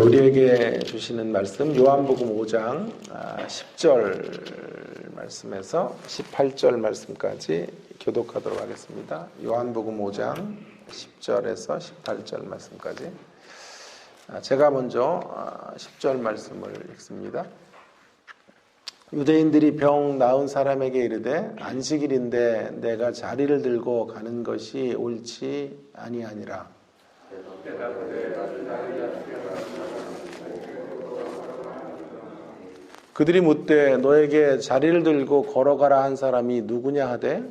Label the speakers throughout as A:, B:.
A: 우리에게 주시는 말씀 요한복음 5장 10절 말씀에서 18절 말씀까지 교독하도록 하겠습니다. 요한복음 5장 10절에서 18절 말씀까지. 제가 먼저 10절 말씀을 읽습니다. 유대인들이 병 나은 사람에게 이르되 안식일인데 내가 자리를 들고 가는 것이 옳지 아니하니라. 그들이 묻되 너에게 자리를 들고 걸어가라 한 사람이 누구냐 하되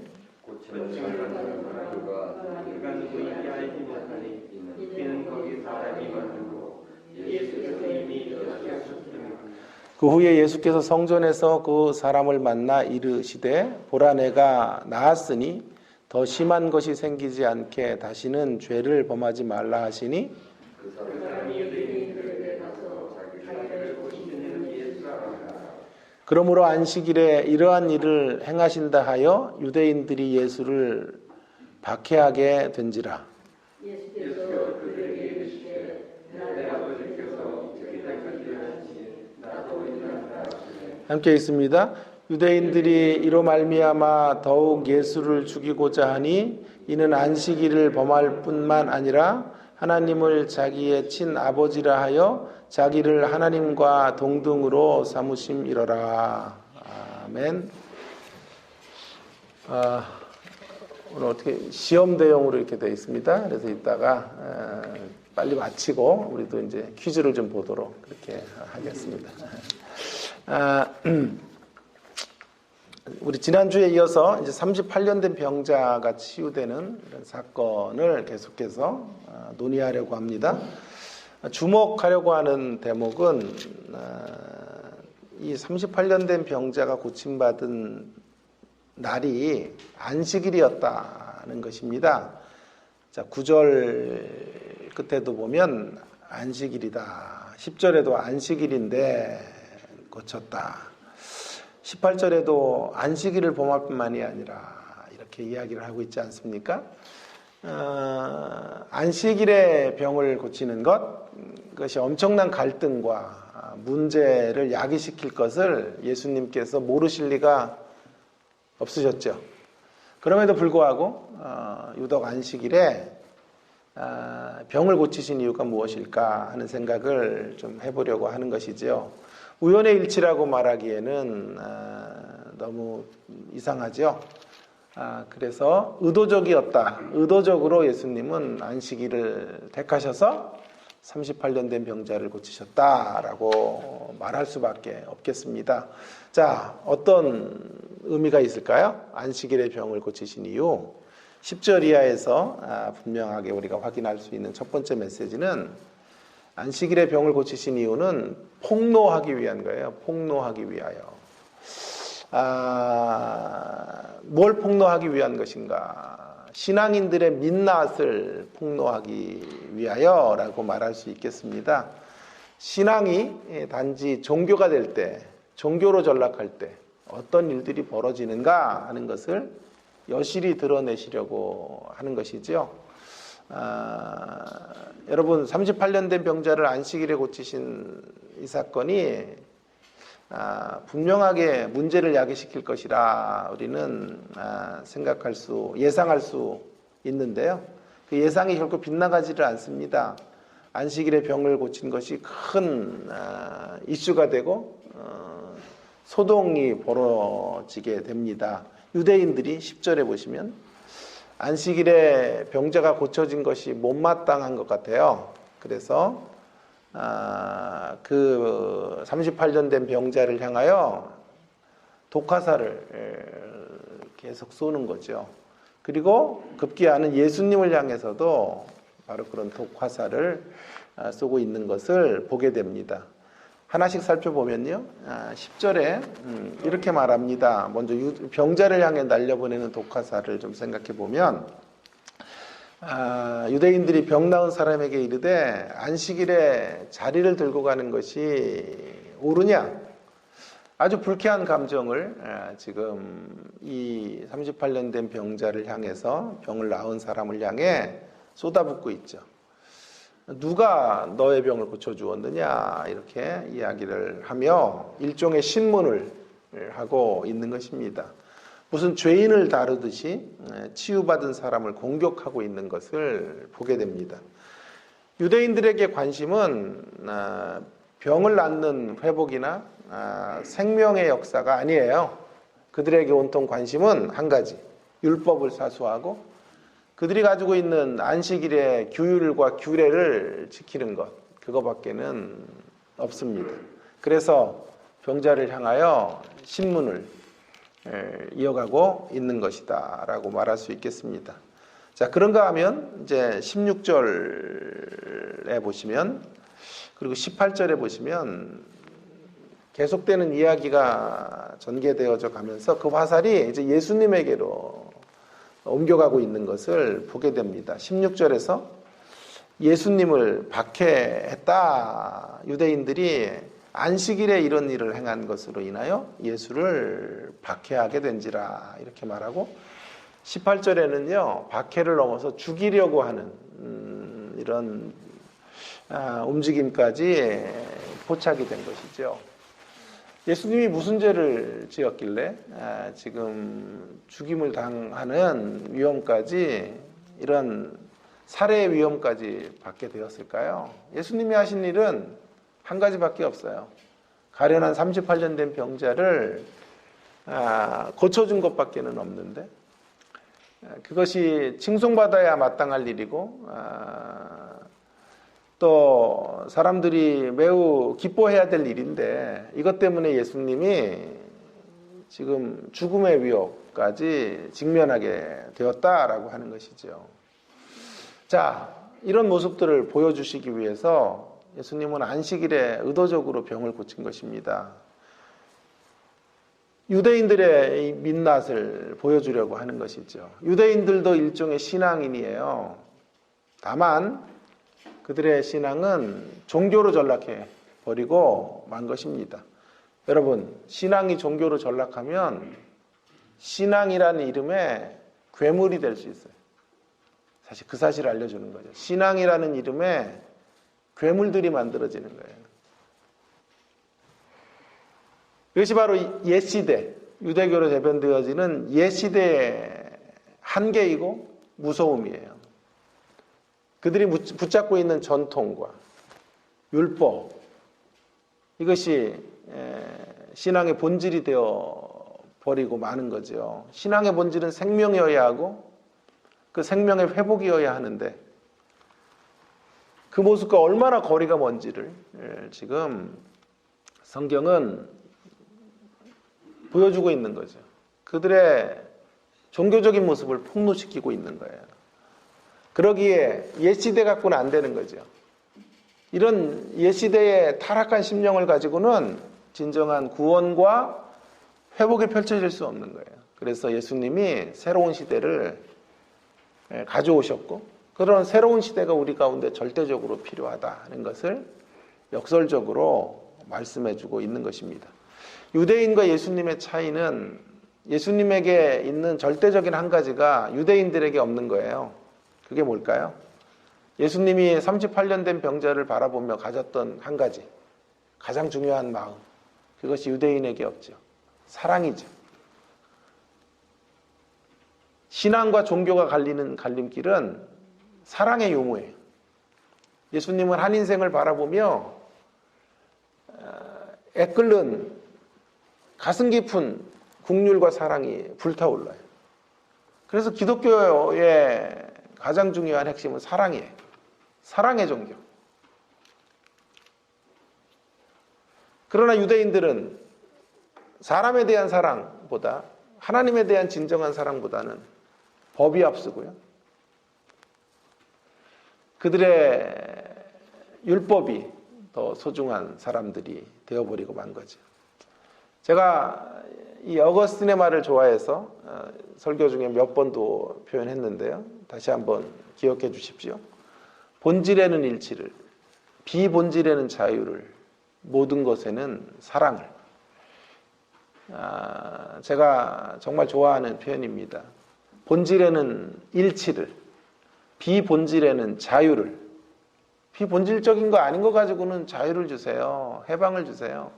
A: 그 후에 예수께서 성전에서 그 사람을 만나 이르시되 보라 내가 나았으니 더 심한 것이 생기지 않게 다시는 죄를 범하지 말라 하시니 그러므로 안식일에 이러한 일을 행하신다 하여 유대인들이 예수를 박해하게 된지라. 함께 있습니다. 유대인들이 이로 말미암아 더욱 예수를 죽이고자 하니 이는 안식일을 범할 뿐만 아니라 하나님을 자기의 친아버지라 하여 자기를 하나님과 동등으로 삼으심이로라. 아멘. 오늘 어떻게 시험 대용으로 이렇게 되어 있습니다. 그래서 이따가 빨리 마치고 우리도 이제 퀴즈를 좀 보도록 그렇게 하겠습니다. 우리 지난주에 이어서 이제 38년 된 병자가 치유되는 이런 사건을 계속해서 논의하려고 합니다. 주목하려고 하는 대목은 이 38년 된 병자가 고침받은 날이 안식일이었다는 것입니다. 자, 9절 끝에도 보면 안식일이다. 10절에도 안식일인데 고쳤다. 18절에도 안식일을 범할 뿐만이 아니라 이렇게 이야기를 하고 있지 않습니까? 안식일에 병을 고치는 그것이 엄청난 갈등과 문제를 야기시킬 것을 예수님께서 모르실 리가 없으셨죠. 그럼에도 불구하고 유독 안식일에 병을 고치신 이유가 무엇일까 하는 생각을 좀 해보려고 하는 것이지요. 우연의 일치라고 말하기에는 너무 이상하죠. 그래서 의도적으로 예수님은 안식일을 택하셔서 38년 된 병자를 고치셨다라고 말할 수밖에 없겠습니다. 자, 어떤 의미가 있을까요? 안식일의 병을 고치신 이유 10절 이하에서 분명하게 우리가 확인할 수 있는 첫 번째 메시지는 안식일의 병을 고치신 이유는 폭로하기 위한 거예요. 폭로하기 위하여. 뭘 폭로하기 위한 것인가? 신앙인들의 민낯을 폭로하기 위하여라고 말할 수 있겠습니다. 신앙이 단지 종교가 될 때, 종교로 전락할 때 어떤 일들이 벌어지는가 하는 것을 여실히 드러내시려고 하는 것이죠. 여러분 38년 된 병자를 안식일에 고치신 이 사건이 분명하게 문제를 야기시킬 것이라 우리는 예상할 수 있는데요. 그 예상이 결코 빗나가지를 않습니다. 안식일에 병을 고친 것이 큰 이슈가 되고 소동이 벌어지게 됩니다. 유대인들이 10절에 보시면 안식일에 병자가 고쳐진 것이 못마땅한 것 같아요. 그래서 그 38년 된 병자를 향하여 독화살을 계속 쏘는 거죠. 그리고 급기야는 예수님을 향해서도 바로 그런 독화살을 쏘고 있는 것을 보게 됩니다. 하나씩 살펴보면요. 10절에 이렇게 말합니다. 먼저 병자를 향해 날려보내는 독화살을 좀 생각해 보면 유대인들이 병 나은 사람에게 이르되 안식일에 자리를 들고 가는 것이 옳으냐? 아주 불쾌한 감정을 지금 이 38년 된 병자를 향해서 병을 나은 사람을 향해 쏟아붓고 있죠. 누가 너의 병을 고쳐주었느냐 이렇게 이야기를 하며 일종의 신문을 하고 있는 것입니다. 무슨 죄인을 다루듯이 치유받은 사람을 공격하고 있는 것을 보게 됩니다. 유대인들에게 관심은 병을 낫는 회복이나 생명의 역사가 아니에요. 그들에게 온통 관심은 한 가지, 율법을 사수하고 그들이 가지고 있는 안식일의 규율과 규례를 지키는 것, 그거밖에는 없습니다. 그래서 병자를 향하여 신문을 이어가고 있는 것이다 라고 말할 수 있겠습니다. 자, 그런가 하면 이제 16절에 보시면, 그리고 18절에 보시면 계속되는 이야기가 전개되어져 가면서 그 화살이 이제 예수님에게로 옮겨가고 있는 것을 보게 됩니다. 16절에서 예수님을 박해했다. 유대인들이 안식일에 이런 일을 행한 것으로 인하여 예수를 박해하게 된지라 이렇게 말하고, 18절에는요 박해를 넘어서 죽이려고 하는 이런 움직임까지 포착이 된 것이죠. 예수님이 무슨 죄를 지었길래 지금 죽임을 당하는 위험까지, 이런 살해의 위험까지 받게 되었을까요? 예수님이 하신 일은 한 가지밖에 없어요. 가련한 38년 된 병자를 고쳐준 것밖에는 없는데, 그것이 칭송받아야 마땅할 일이고 또 사람들이 매우 기뻐해야 될 일인데, 이것 때문에 예수님이 지금 죽음의 위협까지 직면하게 되었다라고 하는 것이죠. 자, 이런 모습들을 보여주시기 위해서 예수님은 안식일에 의도적으로 병을 고친 것입니다. 유대인들의 이 민낯을 보여주려고 하는 것이죠. 유대인들도 일종의 신앙인이에요. 다만 그들의 신앙은 종교로 전락해 버리고 만 것입니다. 여러분, 신앙이 종교로 전락하면 신앙이라는 이름에 괴물이 될 수 있어요. 사실 그 사실을 알려주는 거죠. 신앙이라는 이름에 괴물들이 만들어지는 거예요. 이것이 바로 옛시대, 유대교로 대변되어지는 옛시대의 한계이고 무서움이에요. 그들이 붙잡고 있는 전통과 율법, 이것이 신앙의 본질이 되어 버리고 마는 거죠. 신앙의 본질은 생명이어야 하고 그 생명의 회복이어야 하는데, 그 모습과 얼마나 거리가 먼지를 지금 성경은 보여주고 있는 거죠. 그들의 종교적인 모습을 폭로시키고 있는 거예요. 그러기에 옛시대 갖고는 안 되는 거죠. 이런 옛시대의 타락한 심령을 가지고는 진정한 구원과 회복이 펼쳐질 수 없는 거예요. 그래서 예수님이 새로운 시대를 가져오셨고, 그런 새로운 시대가 우리 가운데 절대적으로 필요하다는 것을 역설적으로 말씀해주고 있는 것입니다. 유대인과 예수님의 차이는, 예수님에게 있는 절대적인 한 가지가 유대인들에게 없는 거예요. 그게 뭘까요? 예수님이 38년 된 병자를 바라보며 가졌던 한 가지, 가장 중요한 마음, 그것이 유대인에게 없죠. 사랑이죠. 신앙과 종교가 갈리는 갈림길은 사랑의 요무예요. 예수님은 한 인생을 바라보며 애끓는 가슴 깊은 국률과 사랑이 불타올라요. 그래서 기독교의 가장 중요한 핵심은 사랑이에요. 사랑의 종교. 그러나 유대인들은 사람에 대한 사랑보다, 하나님에 대한 진정한 사랑보다는 법이 앞서고요, 그들의 율법이 더 소중한 사람들이 되어버리고 만 거죠. 제가 이 어거스틴의 말을 좋아해서 설교 중에 몇 번도 표현했는데요. 다시 한번 기억해 주십시오. 본질에는 일치를, 비본질에는 자유를, 모든 것에는 사랑을. 제가 정말 좋아하는 표현입니다. 본질에는 일치를, 비본질에는 자유를, 비본질적인 거 아닌 거 가지고는 자유를 주세요. 해방을 주세요.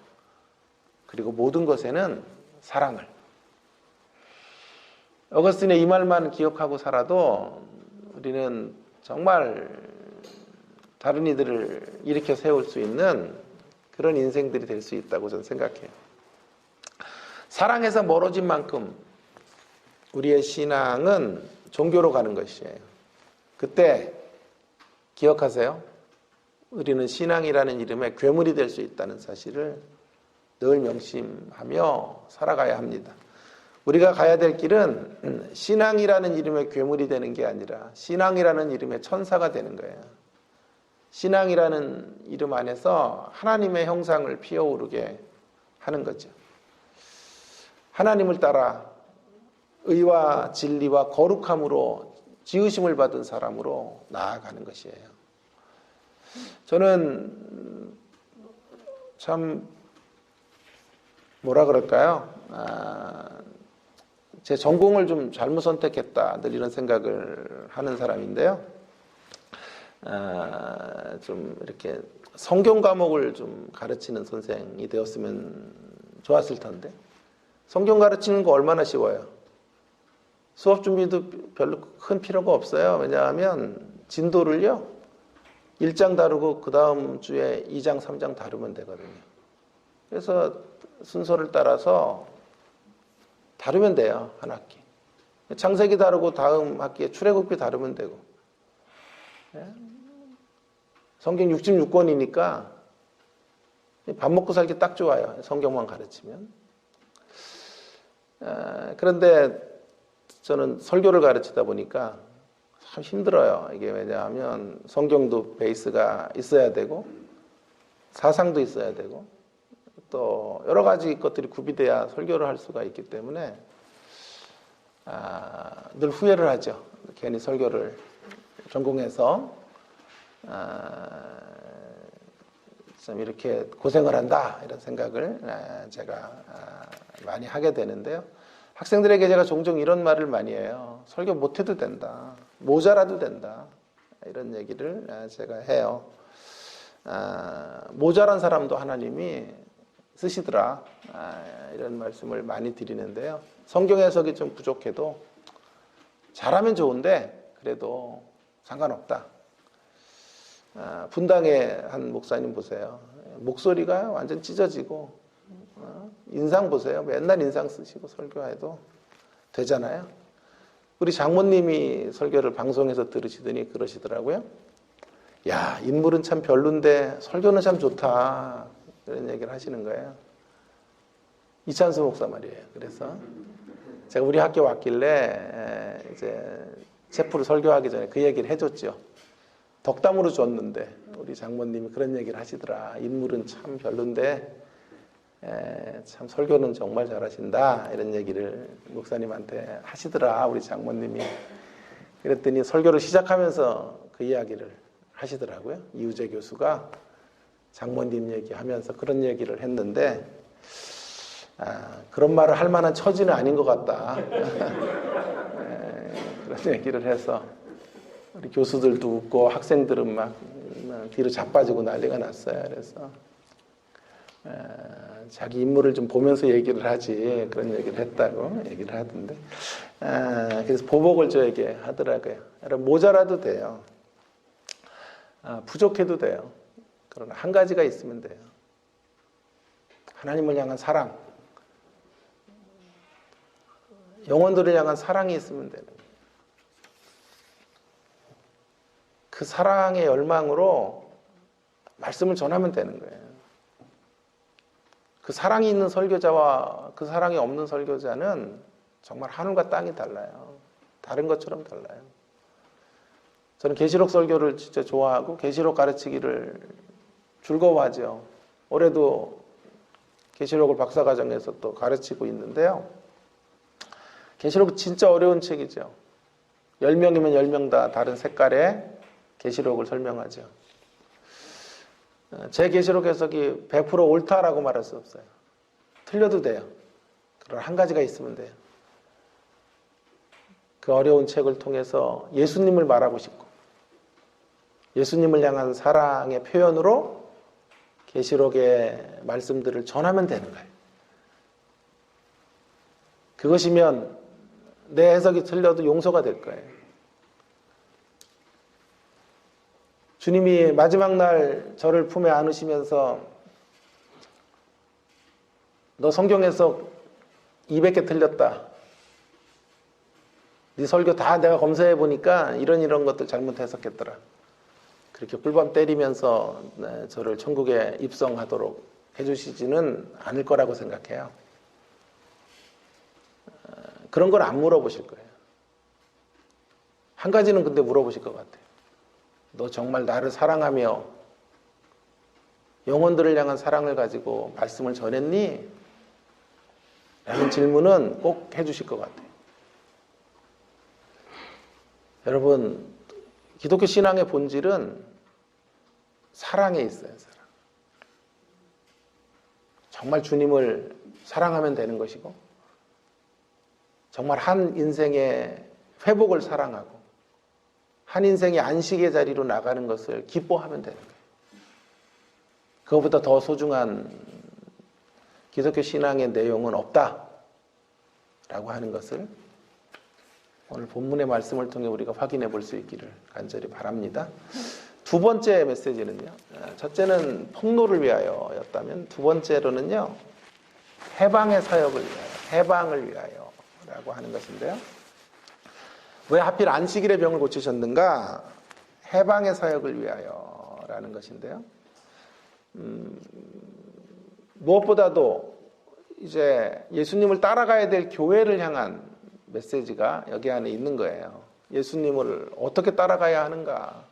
A: 그리고 모든 것에는 사랑을. 어거스틴의 이 말만 기억하고 살아도 우리는 정말 다른 이들을 일으켜 세울 수 있는 그런 인생들이 될 수 있다고 저는 생각해요. 사랑에서 멀어진 만큼 우리의 신앙은 종교로 가는 것이에요. 그때 기억하세요. 우리는 신앙이라는 이름의 괴물이 될 수 있다는 사실을 늘 명심하며 살아가야 합니다. 우리가 가야 될 길은 신앙이라는 이름의 괴물이 되는 게 아니라 신앙이라는 이름의 천사가 되는 거예요. 신앙이라는 이름 안에서 하나님의 형상을 피어오르게 하는 거죠. 하나님을 따라 의와 진리와 거룩함으로 지으심을 받은 사람으로 나아가는 것이에요. 저는 참 뭐라 그럴까요? 제 전공을 좀 잘못 선택했다 늘 이런 생각을 하는 사람인데요. 좀 이렇게 성경 과목을 좀 가르치는 선생이 되었으면 좋았을 텐데 성경 가르치는 거 얼마나 쉬워요. 수업 준비도 별로 큰 필요가 없어요. 왜냐하면 진도를요 1장 다루고 그 다음 주에 2장 3장 다루면 되거든요. 그래서 순서를 따라서 다루면 돼요. 한 학기. 창세기 다루고 다음 학기에 출애굽기 다루면 되고. 성경 66권이니까 밥 먹고 살기 딱 좋아요. 성경만 가르치면. 그런데 저는 설교를 가르치다 보니까 참 힘들어요. 이게 왜냐하면 성경도 베이스가 있어야 되고 사상도 있어야 되고 또 여러 가지 것들이 구비돼야 설교를 할 수가 있기 때문에 늘 후회를 하죠. 괜히 설교를 전공해서 좀 이렇게 고생을 한다 이런 생각을 제가 많이 하게 되는데요. 학생들에게 제가 종종 이런 말을 많이 해요. 설교 못해도 된다. 모자라도 된다. 이런 얘기를 제가 해요. 모자란 사람도 하나님이 쓰시더라. 이런 말씀을 많이 드리는데요. 성경 해석이 좀 부족해도 잘하면 그래도 상관없다. 분당의 한 목사님 보세요. 목소리가 완전 찢어지고 인상 보세요. 맨날 인상 쓰시고 설교해도 되잖아요. 우리 장모님이 설교를 방송에서 들으시더니 그러시더라고요. 야, 인물은 참 별론데 설교는 참 좋다. 이런 얘기를 하시는 거예요. 이찬수 목사 말이에요. 그래서 제가 우리 학교 왔길래 이제 체프를 설교하기 전에 그 얘기를 해줬죠. 덕담으로 줬는데 우리 장모님이 그런 얘기를 하시더라. 인물은 참 별론데 참 설교는 정말 잘하신다. 이런 얘기를 목사님한테 하시더라. 우리 장모님이. 그랬더니 설교를 시작하면서 그 이야기를 하시더라고요. 이우재 교수가 장모님 얘기하면서 그런 얘기를 했는데 그런 말을 할 만한 처지는 아닌 것 같다. 그런 얘기를 해서 우리 교수들도 웃고 학생들은 막 뒤로 자빠지고 난리가 났어요. 그래서 자기 인물을 좀 보면서 얘기를 하지 그런 얘기를 했다고 얘기를 하던데 그래서 보복을 저에게 하더라고요. 여러분 모자라도 돼요. 부족해도 돼요. 그러나 한 가지가 있으면 돼요. 하나님을 향한 사랑, 영혼들을 향한 사랑이 있으면 되는 거예요. 그 사랑의 열망으로 말씀을 전하면 되는 거예요. 그 사랑이 있는 설교자와 그 사랑이 없는 설교자는 정말 하늘과 땅이 달라요. 다른 것처럼 달라요. 저는 계시록 설교를 진짜 좋아하고 계시록 가르치기를 즐거워하죠. 올해도 계시록을 박사과정에서 또 가르치고 있는데요. 계시록 진짜 어려운 책이죠. 10명이면 10명 다 다른 색깔의 계시록을 설명하죠. 제 계시록 해석이 100% 옳다라고 말할 수 없어요. 틀려도 돼요. 그런 한 가지가 있으면 돼요. 그 어려운 책을 통해서 예수님을 말하고 싶고 예수님을 향한 사랑의 표현으로 계시록의 말씀들을 전하면 되는 거예요. 그것이면 내 해석이 틀려도 용서가 될 거예요. 주님이 마지막 날 저를 품에 안으시면서 너 성경 해석 200개 틀렸다. 네 설교 다 내가 검사해 보니까 이런 것들 잘못 해석했더라. 그렇게 꿀밤 때리면서 저를 천국에 입성하도록 해주시지는 않을 거라고 생각해요. 그런 걸 안 물어보실 거예요. 한 가지는 근데 물어보실 것 같아요. 너 정말 나를 사랑하며 영혼들을 향한 사랑을 가지고 말씀을 전했니? 라는 질문은 꼭 해주실 것 같아요. 여러분, 기독교 신앙의 본질은 사랑에 있어요. 사랑. 정말 주님을 사랑하면 되는 것이고, 정말 한 인생의 회복을 사랑하고, 한 인생의 안식의 자리로 나가는 것을 기뻐하면 되는 거예요. 그것보다 더 소중한 기독교 신앙의 내용은 없다라고 하는 것을 오늘 본문의 말씀을 통해 우리가 확인해 볼 수 있기를 간절히 바랍니다. 두 번째 메시지는요. 첫째는 폭로를 위하여였다면 두 번째로는요. 해방의 사역을 위하여, 해방을 위하여라고 하는 것인데요. 왜 하필 안식일의 병을 고치셨는가? 해방의 사역을 위하여라는 것인데요. 무엇보다도 이제 예수님을 따라가야 될 교회를 향한 메시지가 여기 안에 있는 거예요. 예수님을 어떻게 따라가야 하는가?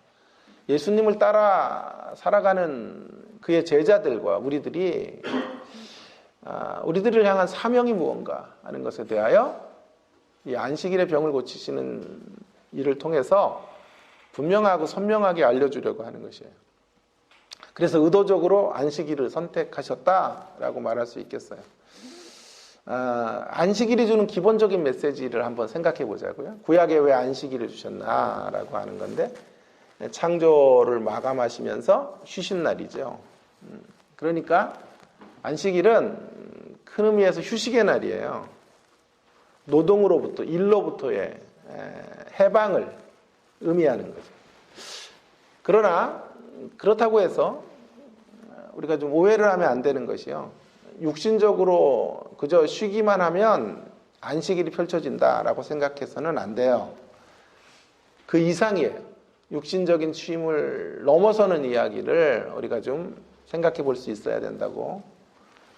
A: 예수님을 따라 살아가는 그의 제자들과 우리들을 향한 사명이 무언가 하는 것에 대하여 이 안식일의 병을 고치시는 일을 통해서 분명하고 선명하게 알려주려고 하는 것이에요. 그래서 의도적으로 안식일을 선택하셨다라고 말할 수 있겠어요. 안식일이 주는 기본적인 메시지를 한번 생각해 보자고요. 구약에 왜 안식일을 주셨나라고 하는 건데, 창조를 마감하시면서 쉬신 날이죠. 그러니까 안식일은 큰 의미에서 휴식의 날이에요. 노동으로부터, 일로부터의 해방을 의미하는 거죠. 그러나 그렇다고 해서 우리가 좀 오해를 하면 안 되는 것이요. 육신적으로 그저 쉬기만 하면 안식일이 펼쳐진다라고 생각해서는 안 돼요. 그 이상이에요. 육신적인 쉼을 넘어서는 이야기를 우리가 좀 생각해 볼 수 있어야 된다고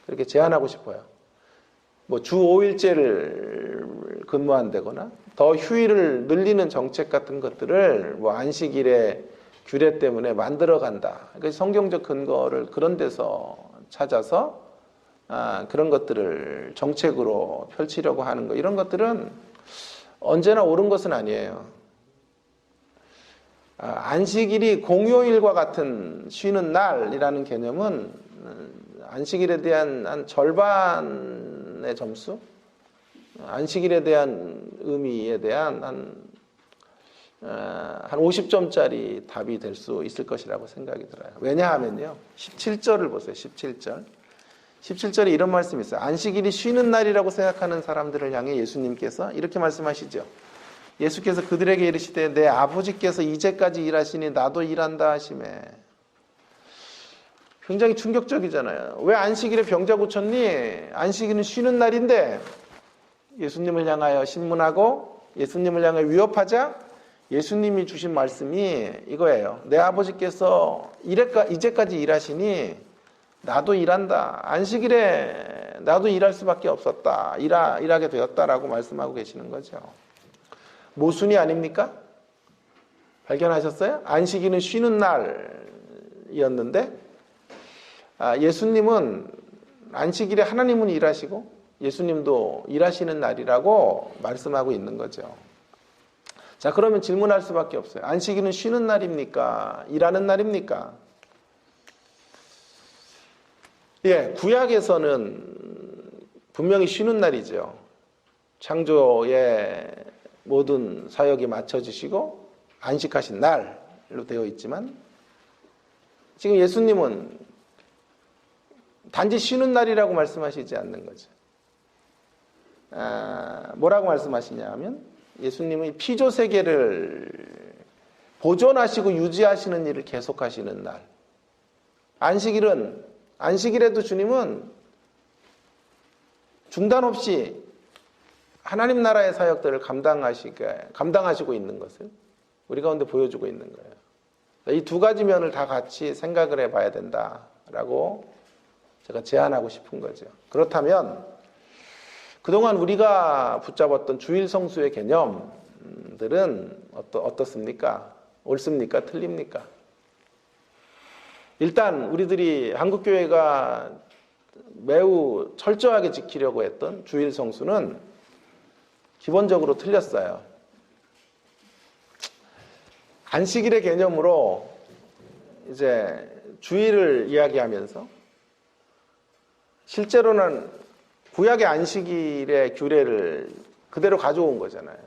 A: 그렇게 제안하고 싶어요. 뭐 주 5일제를 근무한다거나 더 휴일을 늘리는 정책 같은 것들을 뭐 안식일의 규례 때문에 만들어 간다. 그러니까 성경적 근거를 그런 데서 찾아서 그런 것들을 정책으로 펼치려고 하는 거, 이런 것들은 언제나 옳은 것은 아니에요. 안식일이 공휴일과 같은 쉬는 날이라는 개념은 안식일에 대한 한 절반의 점수, 안식일에 대한 의미에 대한 한 50점짜리 답이 될 수 있을 것이라고 생각이 들어요. 왜냐하면요. 17절을 보세요. 17절. 17절에 이런 말씀이 있어요. 안식일이 쉬는 날이라고 생각하는 사람들을 향해 예수님께서 이렇게 말씀하시죠. 예수께서 그들에게 이르시되 내 아버지께서 이제까지 일하시니 나도 일한다 하시매. 굉장히 충격적이잖아요. 왜 안식일에 병자 고쳤니? 안식일은 쉬는 날인데 예수님을 향하여 신문하고 예수님을 향해 위협하자 예수님이 주신 말씀이 이거예요. 내 아버지께서 이제까지 일하시니 나도 일한다. 안식일에 나도 일할 수밖에 없었다. 일하게 되었다라고 말씀하고 계시는 거죠. 모순이 아닙니까? 발견하셨어요? 안식일은 쉬는 날이었는데 예수님은 안식일에 하나님은 일하시고 예수님도 일하시는 날이라고 말씀하고 있는 거죠. 자, 그러면 질문할 수밖에 없어요. 안식일은 쉬는 날입니까? 일하는 날입니까? 예, 구약에서는 분명히 쉬는 날이죠. 창조의 모든 사역이 마쳐지시고 안식하신 날, 날로 되어 있지만 지금 예수님은 단지 쉬는 날이라고 말씀하시지 않는 거죠. 뭐라고 말씀하시냐 하면 예수님의 피조 세계를 보존하시고 유지하시는 일을 계속하시는 날. 안식일에도 주님은 중단 없이 하나님 나라의 사역들을 감당하시고 있는 것을 우리 가운데 보여주고 있는 거예요. 이 두 가지 면을 다 같이 생각을 해봐야 된다라고 제가 제안하고 싶은 거죠. 그렇다면 그동안 우리가 붙잡았던 주일 성수의 개념들은 어떻습니까? 옳습니까? 틀립니까? 일단 우리들이 한국교회가 매우 철저하게 지키려고 했던 주일 성수는 기본적으로 틀렸어요. 안식일의 개념으로 이제 주일을 이야기하면서 실제로는 구약의 안식일의 규례를 그대로 가져온 거잖아요.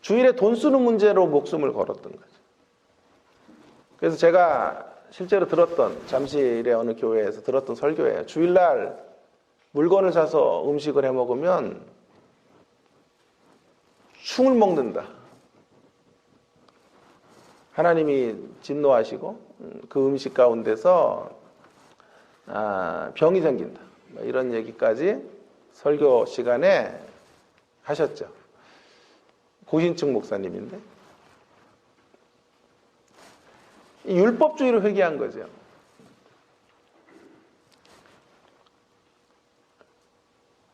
A: 주일에 돈 쓰는 문제로 목숨을 걸었던 거죠. 그래서 제가 실제로 잠실의 어느 교회에서 들었던 설교예요. 주일날 물건을 사서 음식을 해 먹으면 충을 먹는다. 하나님이 진노하시고 그 음식 가운데서 병이 생긴다. 이런 얘기까지 설교 시간에 하셨죠. 고신층 목사님인데 율법주의로 회귀한 거죠.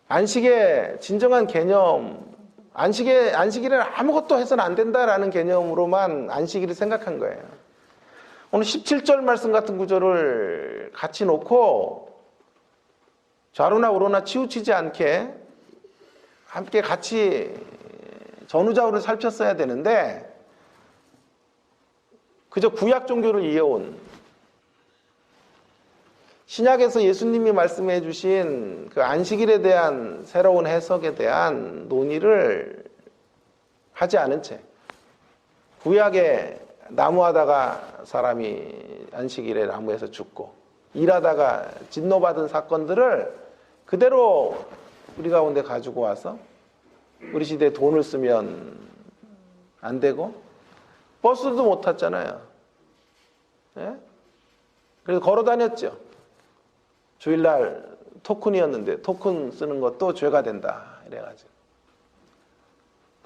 A: 안식의 진정한 개념, 안식일에는 아무것도 해서는 안 된다라는 개념으로만 안식일을 생각한 거예요. 오늘 17절 말씀 같은 구절을 같이 놓고 좌로나 우로나 치우치지 않게 함께 같이 전후좌우를 살폈어야 되는데 그저 구약 종교를 이어온 신약에서 예수님이 말씀해 주신 그 안식일에 대한 새로운 해석에 대한 논의를 하지 않은 채 구약에 나무하다가 사람이 안식일에 나무에서 죽고 일하다가 진노받은 사건들을 그대로 우리 가운데 가지고 와서 우리 시대에 돈을 쓰면 안 되고 버스도 못 탔잖아요. 예? 그래서 걸어 다녔죠. 주일날 토큰이었는데 토큰 쓰는 것도 죄가 된다 이래가지고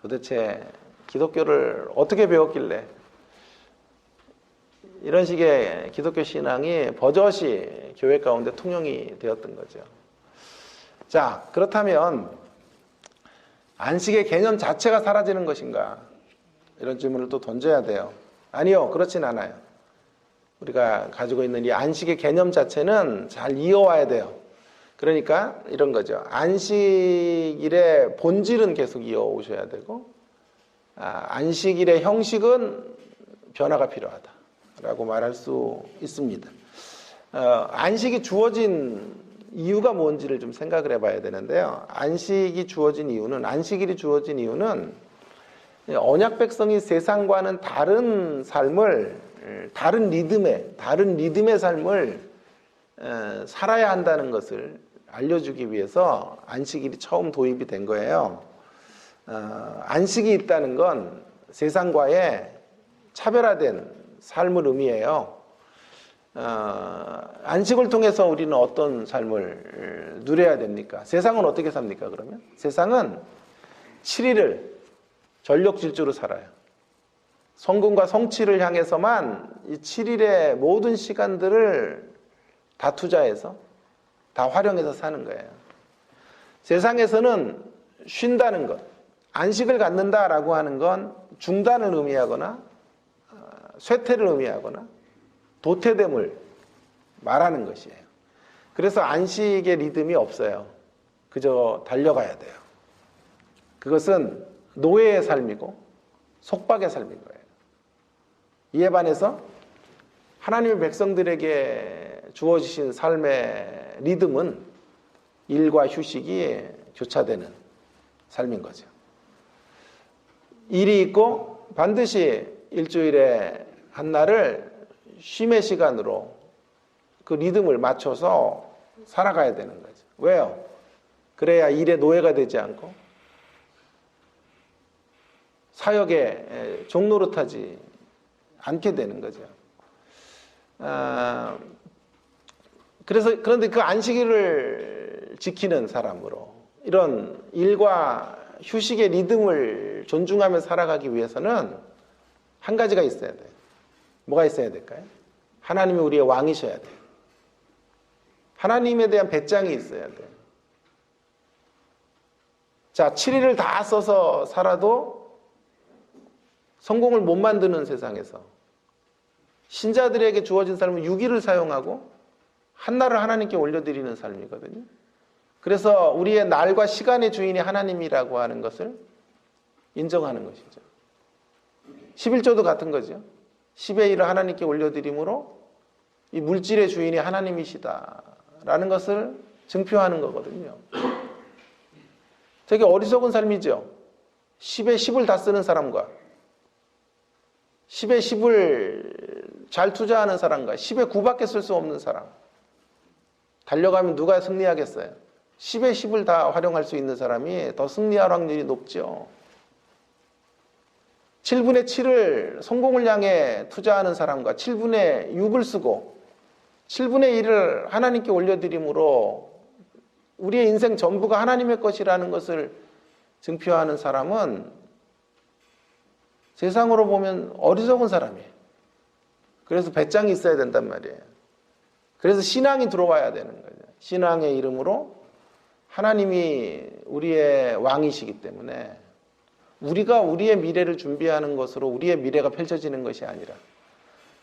A: 도대체 기독교를 어떻게 배웠길래 이런 식의 기독교 신앙이 버젓이 교회 가운데 통용이 되었던 거죠. 자, 그렇다면 안식의 개념 자체가 사라지는 것인가? 이런 질문을 또 던져야 돼요. 아니요, 그렇진 않아요. 우리가 가지고 있는 이 안식의 개념 자체는 잘 이어와야 돼요. 그러니까 이런 거죠. 안식일의 본질은 계속 이어오셔야 되고 안식일의 형식은 변화가 필요하다라고 말할 수 있습니다. 안식이 주어진 이유가 뭔지를 좀 생각을 해봐야 되는데요. 안식일이 주어진 이유는 언약 백성이 세상과는 다른 삶을, 다른 리듬의 삶을 살아야 한다는 것을 알려주기 위해서 안식일이 처음 도입이 된 거예요. 안식이 있다는 건 세상과의 차별화된 삶을 의미해요. 안식을 통해서 우리는 어떤 삶을 누려야 됩니까? 세상은 어떻게 삽니까, 그러면? 세상은 7일을 전력 질주로 살아요. 성금과 성취를 향해서만 이 7일의 모든 시간들을 다 투자해서, 다 활용해서 사는 거예요. 세상에서는 쉰다는 것, 안식을 갖는다라고 하는 건 중단을 의미하거나 쇠퇴를 의미하거나 도태됨을 말하는 것이에요. 그래서 안식의 리듬이 없어요. 그저 달려가야 돼요. 그것은 노예의 삶이고 속박의 삶인 거예요. 이에 반해서 하나님의 백성들에게 주어지신 삶의 리듬은 일과 휴식이 교차되는 삶인 거죠. 일이 있고 반드시 일주일에 한 날을 쉼의 시간으로 그 리듬을 맞춰서 살아가야 되는 거죠. 왜요? 그래야 일의 노예가 되지 않고 사역에 종노릇하지 않게 되는 거죠. 그런데 그 안식일을 지키는 사람으로 이런 일과 휴식의 리듬을 존중하며 살아가기 위해서는 한 가지가 있어야 돼요. 뭐가 있어야 될까요? 하나님이 우리의 왕이셔야 돼요. 하나님에 대한 배짱이 있어야 돼요. 자, 7일을 다 써서 살아도 성공을 못 만드는 세상에서 신자들에게 주어진 삶은 6일을 사용하고 한 날을 하나님께 올려드리는 삶이거든요. 그래서 우리의 날과 시간의 주인이 하나님이라고 하는 것을 인정하는 것이죠. 11조도 같은 거죠. 10의 1을 하나님께 올려드림으로 이 물질의 주인이 하나님이시다라는 것을 증표하는 거거든요. 되게 어리석은 삶이죠. 10의 10을 다 쓰는 사람과 10의 10을 잘 투자하는 사람과 10의 9밖에 쓸 수 없는 사람. 달려가면 누가 승리하겠어요? 10의 10을 다 활용할 수 있는 사람이 더 승리할 확률이 높죠. 7분의 7을 성공을 향해 투자하는 사람과 7분의 6을 쓰고 7분의 1을 하나님께 올려드림으로 우리의 인생 전부가 하나님의 것이라는 것을 증표하는 사람은 세상으로 보면 어리석은 사람이에요. 그래서 배짱이 있어야 된단 말이에요. 그래서 신앙이 들어와야 되는 거예요. 신앙의 이름으로 하나님이 우리의 왕이시기 때문에 우리가 우리의 미래를 준비하는 것으로 우리의 미래가 펼쳐지는 것이 아니라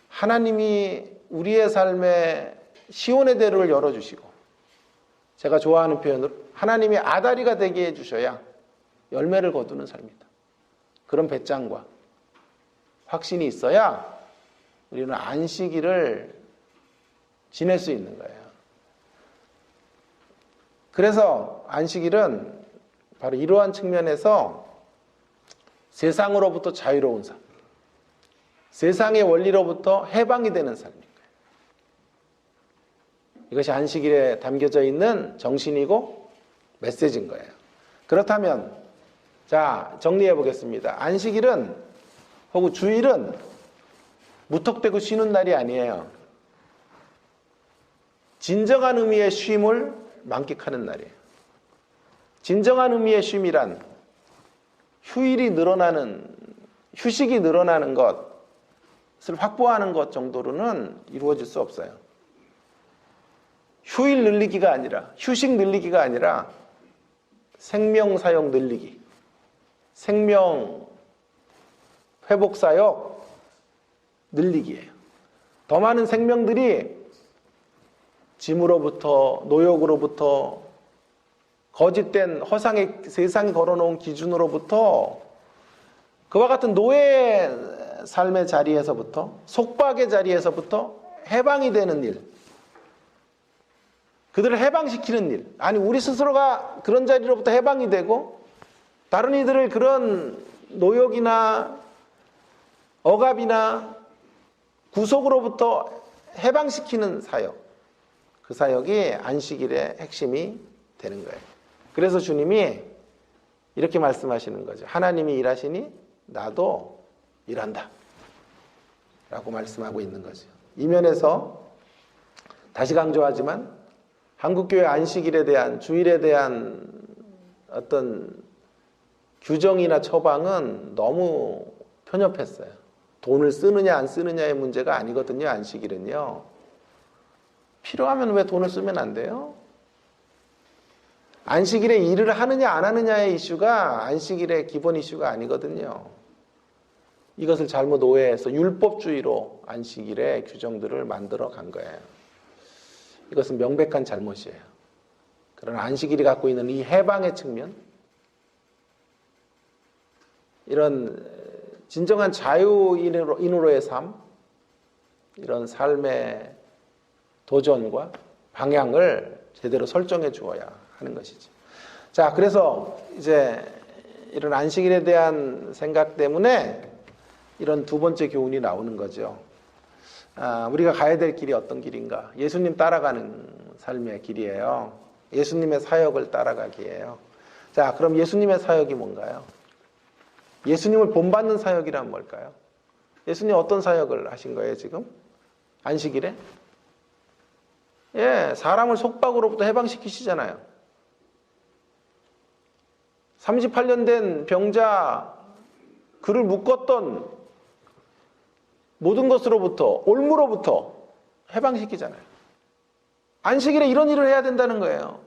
A: 하나님이 우리의 삶에 시온의 대로를 열어주시고 제가 좋아하는 표현으로 하나님이 아다리가 되게 해주셔야 열매를 거두는 삶이다. 그런 배짱과 확신이 있어야 우리는 안식일을 지낼 수 있는 거예요. 그래서 안식일은 바로 이러한 측면에서 세상으로부터 자유로운 삶, 세상의 원리로부터 해방이 되는 삶인 거예요. 이것이 안식일에 담겨져 있는 정신이고 메시지인 거예요. 그렇다면 자, 정리해 보겠습니다. 안식일은 혹은 주일은 무턱대고 쉬는 날이 아니에요. 진정한 의미의 쉼을 만끽하는 날이에요. 진정한 의미의 쉼이란 휴식이 늘어나는 것을 확보하는 것 정도로는 이루어질 수 없어요. 휴일 늘리기가 아니라, 휴식 늘리기가 아니라 생명 사역 늘리기, 생명 회복 사역 늘리기예요. 더 많은 생명들이 짐으로부터, 노역으로부터, 거짓된 허상의 세상이 걸어놓은 기준으로부터 그와 같은 노예의 삶의 자리에서부터, 속박의 자리에서부터 해방이 되는 일, 그들을 해방시키는 일, 아니 우리 스스로가 그런 자리로부터 해방이 되고 다른 이들을 그런 노역이나 억압이나 구속으로부터 해방시키는 사역, 그 사역이 안식일의 핵심이 되는 거예요. 그래서 주님이 이렇게 말씀하시는 거죠. 하나님이 일하시니 나도 일한다 라고 말씀하고 있는 거죠. 이 면에서 다시 강조하지만 한국교회 안식일에 대한, 주일에 대한 어떤 규정이나 처방은 너무 편협했어요. 돈을 쓰느냐 안 쓰느냐의 문제가 아니거든요. 안식일은요. 필요하면 왜 돈을 쓰면 안 돼요? 안식일에 일을 하느냐 안 하느냐의 이슈가 안식일의 기본 이슈가 아니거든요. 이것을 잘못 오해해서 율법주의로 안식일의 규정들을 만들어 간 거예요. 이것은 명백한 잘못이에요. 그러나 안식일이 갖고 있는 이 해방의 측면, 이런 진정한 자유인으로의 삶, 이런 삶의 도전과 방향을 제대로 설정해 주어야 하는 것이죠. 자, 그래서 이제 이런 안식일에 대한 생각 때문에 이런 두 번째 교훈이 나오는 거죠. 우리가 가야 될 길이 어떤 길인가? 예수님 따라가는 삶의 길이에요. 예수님의 사역을 따라가기예요. 자, 그럼 예수님의 사역이 뭔가요? 예수님을 본받는 사역이란 뭘까요? 예수님 어떤 사역을 하신 거예요, 지금? 안식일에? 예, 사람을 속박으로부터 해방시키시잖아요. 38년 된 병자, 그를 묶었던 모든 것으로부터, 올무로부터 해방시키잖아요. 안식일에 이런 일을 해야 된다는 거예요.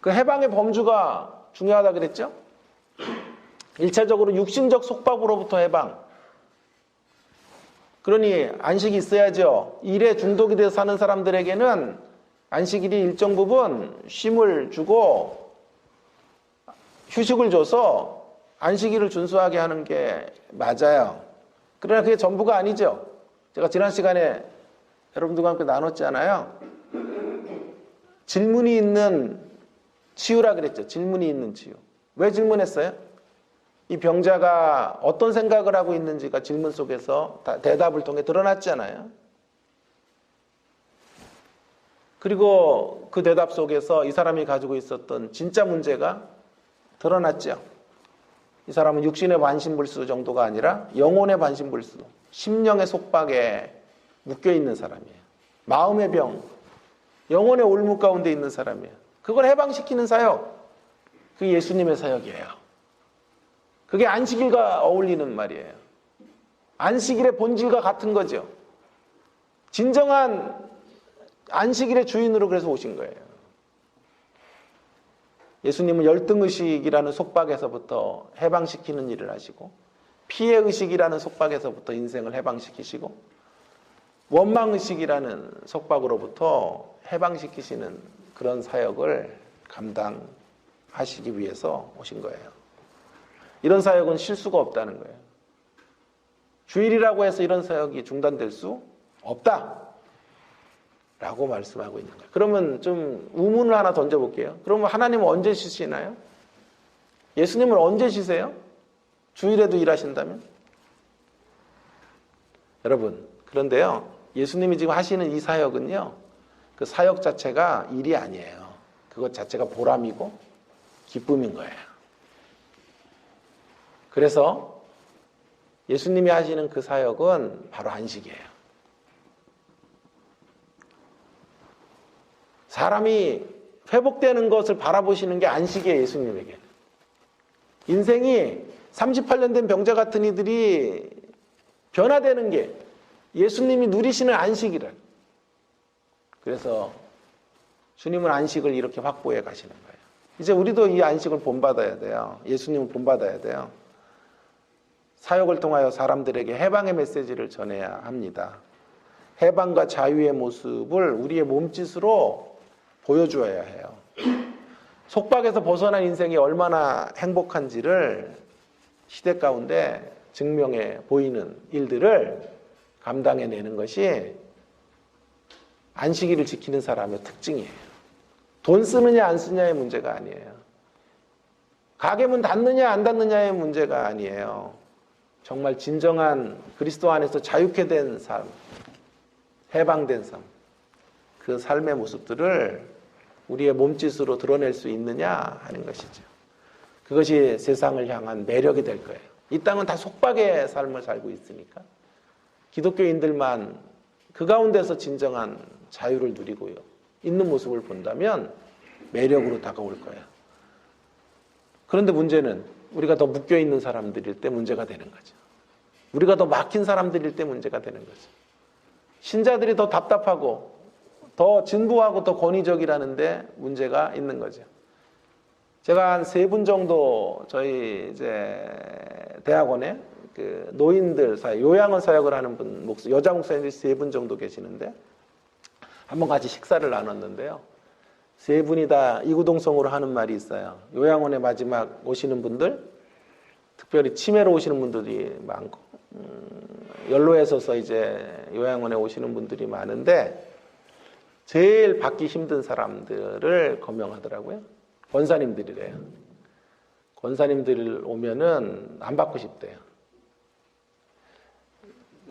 A: 그 해방의 범주가 중요하다 그랬죠? 1차적으로 육신적 속박으로부터 해방. 그러니 안식이 있어야죠. 일에 중독이 돼서 사는 사람들에게는 안식일이 일정 부분 쉼을 주고 휴식을 줘서 안식일을 준수하게 하는 게 맞아요. 그러나 그게 전부가 아니죠. 제가 지난 시간에 여러분들과 함께 나눴잖아요. 질문이 있는 치유라 그랬죠. 질문이 있는 치유. 왜 질문했어요? 이 병자가 어떤 생각을 하고 있는지가 질문 속에서 대답을 통해 드러났잖아요. 그리고 그 대답 속에서 이 사람이 가지고 있었던 진짜 문제가 드러났죠. 이 사람은 육신의 반신불수 정도가 아니라 영혼의 반신불수, 심령의 속박에 묶여있는 사람이에요. 마음의 병, 영혼의 올무 가운데 있는 사람이에요. 그걸 해방시키는 사역, 그게 예수님의 사역이에요. 그게 안식일과 어울리는 말이에요. 안식일의 본질과 같은 거죠. 진정한 안식일의 주인으로 그래서 오신 거예요. 예수님은 열등의식이라는 속박에서부터 해방시키는 일을 하시고, 피해의식이라는 속박에서부터 인생을 해방시키시고, 원망의식이라는 속박으로부터 해방시키시는 그런 사역을 감당하시기 위해서 오신 거예요. 이런 사역은 쉴 수가 없다는 거예요. 주일이라고 해서 이런 사역이 중단될 수 없다 라고 말씀하고 있는 거예요. 그러면 좀 의문을 하나 던져볼게요. 그러면 하나님은 언제 쉬시나요? 예수님은 언제 쉬세요? 주일에도 일하신다면? 여러분, 그런데요, 예수님이 지금 하시는 이 사역은요, 그 사역 자체가 일이 아니에요. 그것 자체가 보람이고 기쁨인 거예요. 그래서 예수님이 하시는 그 사역은 바로 안식이에요. 사람이 회복되는 것을 바라보시는 게 안식이에요, 예수님에게. 인생이 38년 된 병자 같은 이들이 변화되는 게 예수님이 누리시는 안식이라. 그래서 주님은 안식을 이렇게 확보해 가시는 거예요. 이제 우리도 이 안식을 본받아야 돼요. 예수님을 본받아야 돼요. 사역을 통하여 사람들에게 해방의 메시지를 전해야 합니다. 해방과 자유의 모습을 우리의 몸짓으로 보여주어야 해요. 속박에서 벗어난 인생이 얼마나 행복한지를 시대 가운데 증명해 보이는 일들을 감당해내는 것이 안식일을 지키는 사람의 특징이에요. 돈 쓰느냐 안 쓰느냐의 문제가 아니에요. 가게 문 닫느냐 안 닫느냐의 문제가 아니에요. 정말 진정한 그리스도 안에서 자유케 된 삶, 해방된 삶, 그 삶의 모습들을 우리의 몸짓으로 드러낼 수 있느냐 하는 것이죠. 그것이 세상을 향한 매력이 될 거예요. 이 땅은 다 속박의 삶을 살고 있으니까 기독교인들만 그 가운데서 진정한 자유를 누리고 있는 모습을 본다면 매력으로 다가올 거예요. 그런데 문제는 우리가 더 묶여있는 사람들일 때 문제가 되는 거죠. 우리가 더 막힌 사람들일 때 문제가 되는 거죠. 신자들이 더 답답하고 더 진부하고 더 권위적이라는데 문제가 있는 거죠. 제가 한 3분 정도 저희 이제 대학원에 그 노인들 사회, 요양원 사역을 하는 분, 여자 목사님들이 3분 정도 계시는데 한번 같이 식사를 나눴는데요. 3분이 다 이구동성으로 하는 말이 있어요. 요양원에 마지막 오시는 분들, 특별히 치매로 오시는 분들이 많고, 연로에 서서 이제 요양원에 오시는 분들이 많은데 제일 받기 힘든 사람들을 거명하더라고요. 권사님들이래요. 권사님들 오면은 안 받고 싶대요.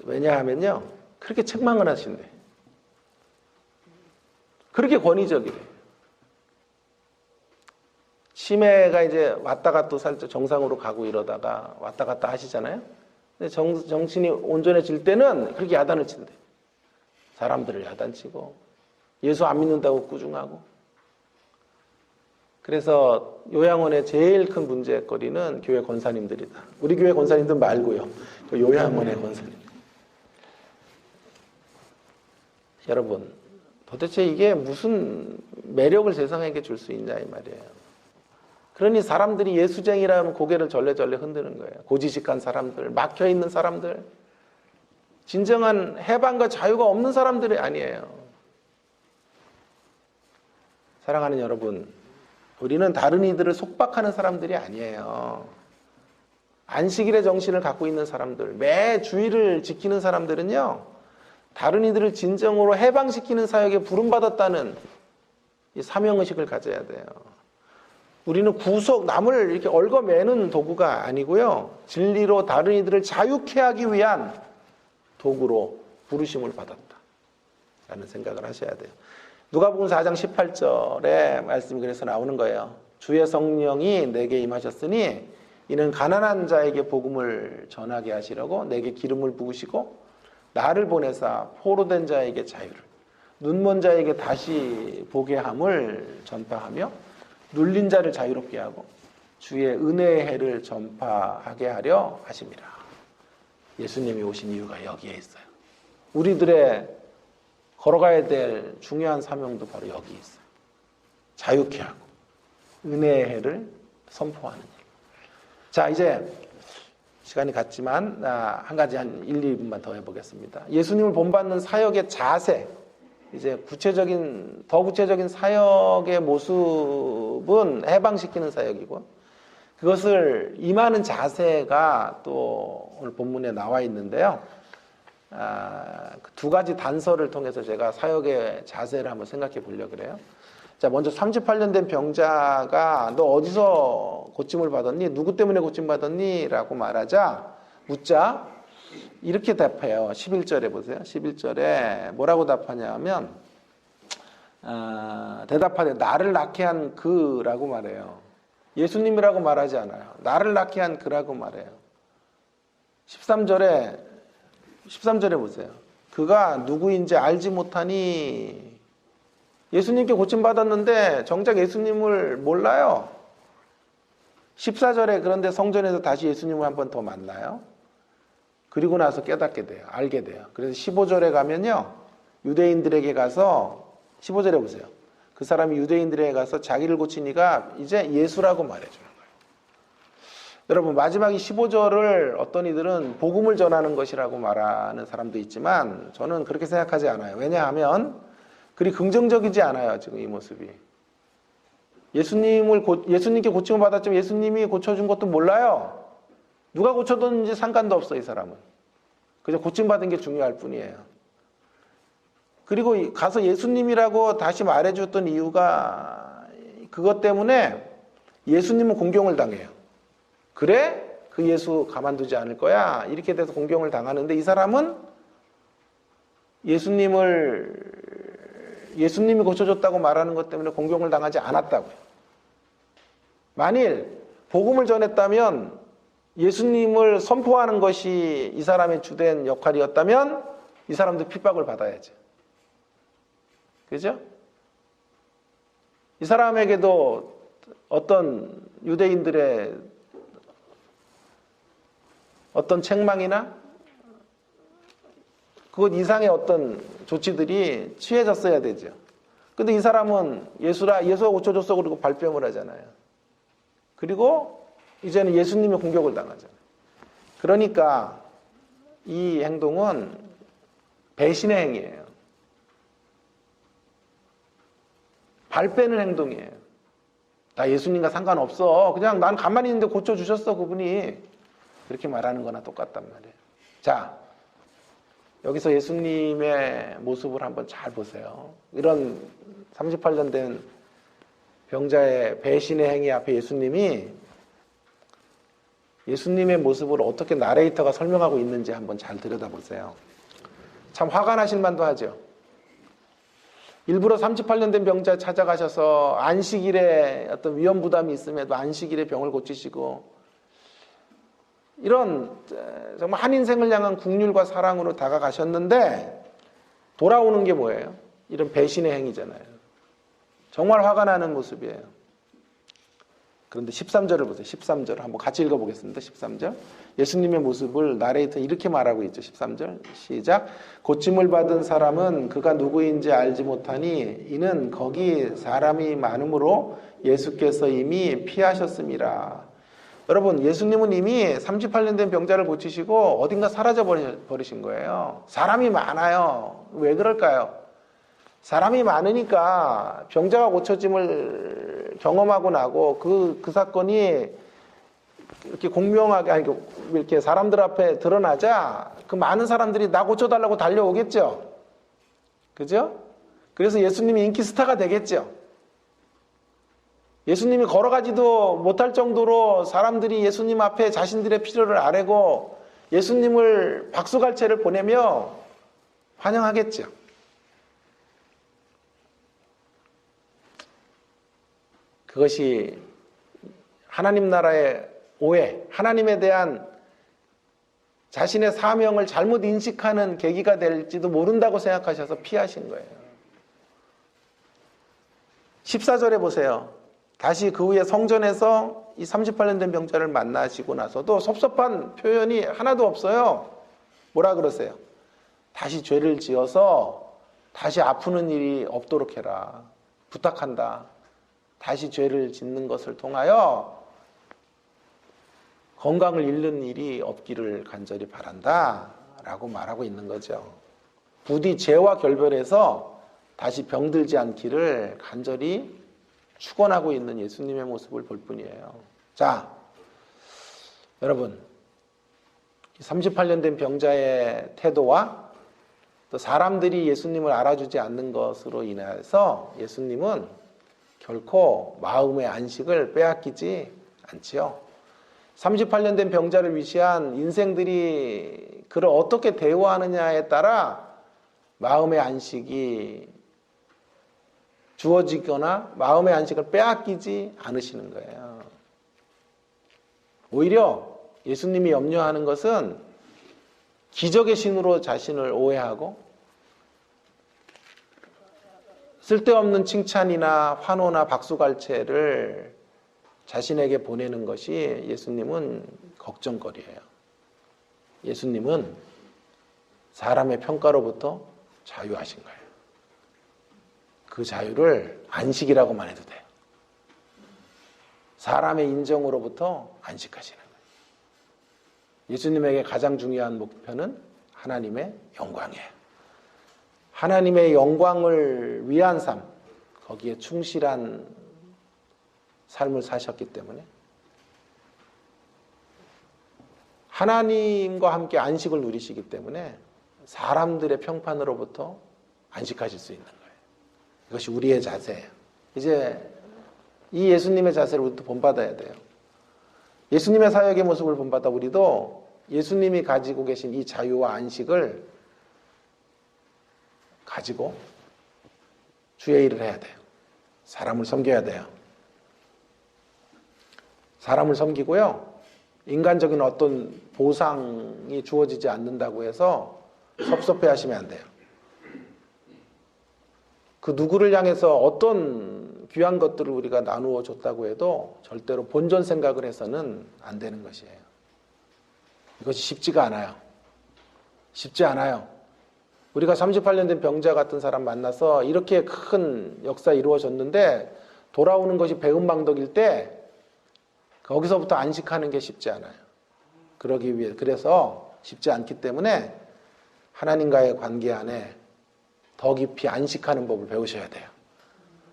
A: 왜냐하면요, 그렇게 책망을 하신대. 그렇게 권위적이래. 치매가 이제 왔다가 또 살짝 정상으로 가고 이러다가 왔다 갔다 하시잖아요. 근데 정신이 온전해질 때는 그렇게 야단을 친대. 사람들을 야단치고 예수 안 믿는다고 꾸중하고. 그래서 요양원의 제일 큰 문제거리는 교회 권사님들이다. 우리 교회 권사님들 말고요. 그 요양원의 권사님. 여러분, 도대체 이게 무슨 매력을 세상에게 줄 수 있냐 이 말이에요. 그러니 사람들이 예수쟁이라면 고개를 절레절레 흔드는 거예요. 고지식한 사람들, 막혀있는 사람들, 진정한 해방과 자유가 없는 사람들이 아니에요. 사랑하는 여러분, 우리는 다른 이들을 속박하는 사람들이 아니에요. 안식일의 정신을 갖고 있는 사람들, 매 주일을 지키는 사람들은요, 다른 이들을 진정으로 해방시키는 사역에 부름받았다는 이 사명의식을 가져야 돼요. 우리는 남을 이렇게 얽어매는 도구가 아니고요, 진리로 다른 이들을 자유케 하기 위한 도구로 부르심을 받았다라는 생각을 하셔야 돼요. 누가복음 4장 18절에 말씀이 그래서 나오는 거예요. 주의 성령이 내게 임하셨으니 이는 가난한 자에게 복음을 전하게 하시려고 내게 기름을 부으시고 나를 보내사 포로된 자에게 자유를, 눈먼 자에게 다시 보게 함을 전파하며 눌린 자를 자유롭게 하고 주의 은혜의 해를 전파하게 하려 하심이라. 예수님이 오신 이유가 여기에 있어요. 우리들의 걸어가야 될 중요한 사명도 바로 여기 있어요. 자유케 하고 은혜의 해를 선포하는 일. 자, 이제 시간이 갔지만 한 가지 한 1, 2분만 더 해보겠습니다. 예수님을 본받는 사역의 자세, 이제 더 구체적인 사역의 모습은 해방시키는 사역이고, 그것을 임하는 자세가 또 오늘 본문에 나와 있는데요. 두 가지 단서를 통해서 제가 사역의 자세를 한번 생각해 보려고 그래요. 자, 먼저 38년 된 병자가 너 어디서 고침을 받았니? 누구 때문에 고침 받았니? 라고 묻자 이렇게 답해요. 11절에 보세요. 11절에 뭐라고 답하냐면 대답하되 나를 낳게 한 그라고 말해요. 예수님이라고 말하지 않아요. 나를 낳게 한 그라고 말해요. 13절에 보세요. 그가 누구인지 알지 못하니. 예수님께 고침받았는데 정작 예수님을 몰라요. 14절에 그런데 성전에서 다시 예수님을 한 번 더 만나요. 그리고 나서 깨닫게 돼요. 알게 돼요. 그래서 15절에 가면요, 유대인들에게 가서 15절에 보세요. 그 사람이 유대인들에게 가서 자기를 고친 이가 이제 예수라고 말해주는 거예요. 여러분, 마지막 이 15절을 어떤 이들은 복음을 전하는 것이라고 말하는 사람도 있지만 저는 그렇게 생각하지 않아요. 왜냐하면 그리 긍정적이지 않아요. 지금 이 모습이. 예수님께 고침을 받았지만 예수님이 고쳐준 것도 몰라요. 누가 고쳐줬는지 상관도 없어, 이 사람은. 그저 고침받은 게 중요할 뿐이에요. 그리고 가서 예수님이라고 다시 말해줬던 이유가 그것 때문에 예수님은 공경을 당해요. 그래? 그 예수 가만두지 않을 거야? 이렇게 돼서 공경을 당하는데 이 사람은 예수님이 고쳐줬다고 말하는 것 때문에 공경을 당하지 않았다고요. 만일 복음을 전했다면, 예수님을 선포하는 것이 이 사람의 주된 역할이었다면 이 사람도 핍박을 받아야죠. 그죠? 이 사람에게도 어떤 유대인들의 어떤 책망이나 그것 이상의 어떤 조치들이 취해졌어야 되죠. 근데 이 사람은 예수가 고쳐줬어 그러고 발뺌을 하잖아요. 그리고 이제는 예수님의 공격을 당하잖아요. 그러니까 이 행동은 배신의 행위예요. 발 빼는 행동이에요. 나 예수님과 상관없어. 그냥 난 가만히 있는데 고쳐주셨어, 그분이. 그렇게 말하는 거나 똑같단 말이에요. 자, 여기서 예수님의 모습을 한번 잘 보세요. 이런 38년 된 병자의 배신의 행위 앞에 예수님이 예수님의 모습을 어떻게 나레이터가 설명하고 있는지 한번 잘 들여다보세요. 참 화가 나실 만도 하죠. 일부러 38년 된 병자 찾아가셔서 안식일에 어떤 위험 부담이 있음에도 안식일에 병을 고치시고, 이런 정말 한 인생을 향한 국률과 사랑으로 다가가셨는데 돌아오는 게 뭐예요? 이런 배신의 행위잖아요. 정말 화가 나는 모습이에요. 그런데 13절을 보세요. 13절 한번 같이 읽어보겠습니다. 13절. 예수님의 모습을 나레이터 이렇게 말하고 있죠. 13절 시작. 고침을 받은 사람은 그가 누구인지 알지 못하니 이는 거기 사람이 많으므로 예수께서 이미 피하셨습니다. 여러분, 예수님은 이미 38년 된 병자를 고치시고 어딘가 사라져 버리신 거예요. 사람이 많아요. 왜 그럴까요? 사람이 많으니까 병자가 고쳐짐을 경험하고 나고 그 사건이 이렇게 공명하게, 아니, 이렇게 사람들 앞에 드러나자 그 많은 사람들이 나 고쳐달라고 달려오겠죠. 그죠? 그래서 예수님이 인기 스타가 되겠죠. 예수님이 걸어가지도 못할 정도로 사람들이 예수님 앞에 자신들의 필요를 아뢰고 예수님을 박수갈채를 보내며 환영하겠죠. 그것이 하나님 나라의 오해, 하나님에 대한 자신의 사명을 잘못 인식하는 계기가 될지도 모른다고 생각하셔서 피하신 거예요. 14절에 보세요. 다시 그 후에 성전에서 이 38년 된 병자를 만나시고 나서도 섭섭한 표현이 하나도 없어요. 뭐라 그러세요? 다시 죄를 지어서 다시 아프는 일이 없도록 해라. 부탁한다. 다시 죄를 짓는 것을 통하여 건강을 잃는 일이 없기를 간절히 바란다 라고 말하고 있는 거죠. 부디 죄와 결별해서 다시 병들지 않기를 간절히 축원하고 있는 예수님의 모습을 볼 뿐이에요. 자, 여러분, 38년 된 병자의 태도와 또 사람들이 예수님을 알아주지 않는 것으로 인해서 예수님은 결코 마음의 안식을 빼앗기지 않지요. 38년 된 병자를 위시한 인생들이 그를 어떻게 대우하느냐에 따라 마음의 안식이 주어지거나 마음의 안식을 빼앗기지 않으시는 거예요. 오히려 예수님이 염려하는 것은 기적의 신으로 자신을 오해하고 쓸데없는 칭찬이나 환호나 박수갈채를 자신에게 보내는 것이 예수님은 걱정거리예요. 예수님은 사람의 평가로부터 자유하신 거예요. 그 자유를 안식이라고만 해도 돼요. 사람의 인정으로부터 안식하시는 거예요. 예수님에게 가장 중요한 목표는 하나님의 영광이에요. 하나님의 영광을 위한 삶, 거기에 충실한 삶을 사셨기 때문에 하나님과 함께 안식을 누리시기 때문에 사람들의 평판으로부터 안식하실 수 있는 거예요. 이것이 우리의 자세예요. 이제 이 예수님의 자세를 우리도 본받아야 돼요. 예수님의 사역의 모습을 본받아 우리도 예수님이 가지고 계신 이 자유와 안식을 가지고 주의 일을 해야 돼요. 사람을 섬겨야 돼요. 사람을 섬기고요. 인간적인 어떤 보상이 주어지지 않는다고 해서 섭섭해 하시면 안 돼요. 그 누구를 향해서 어떤 귀한 것들을 우리가 나누어 줬다고 해도 절대로 본전 생각을 해서는 안 되는 것이에요. 이것이 쉽지가 않아요. 쉽지 않아요. 우리가 38년 된 병자 같은 사람 만나서 이렇게 큰 역사 이루어졌는데 돌아오는 것이 배은망덕일 때 거기서부터 안식하는 게 쉽지 않아요. 그러기 위해, 그래서 쉽지 않기 때문에 하나님과의 관계 안에 더 깊이 안식하는 법을 배우셔야 돼요.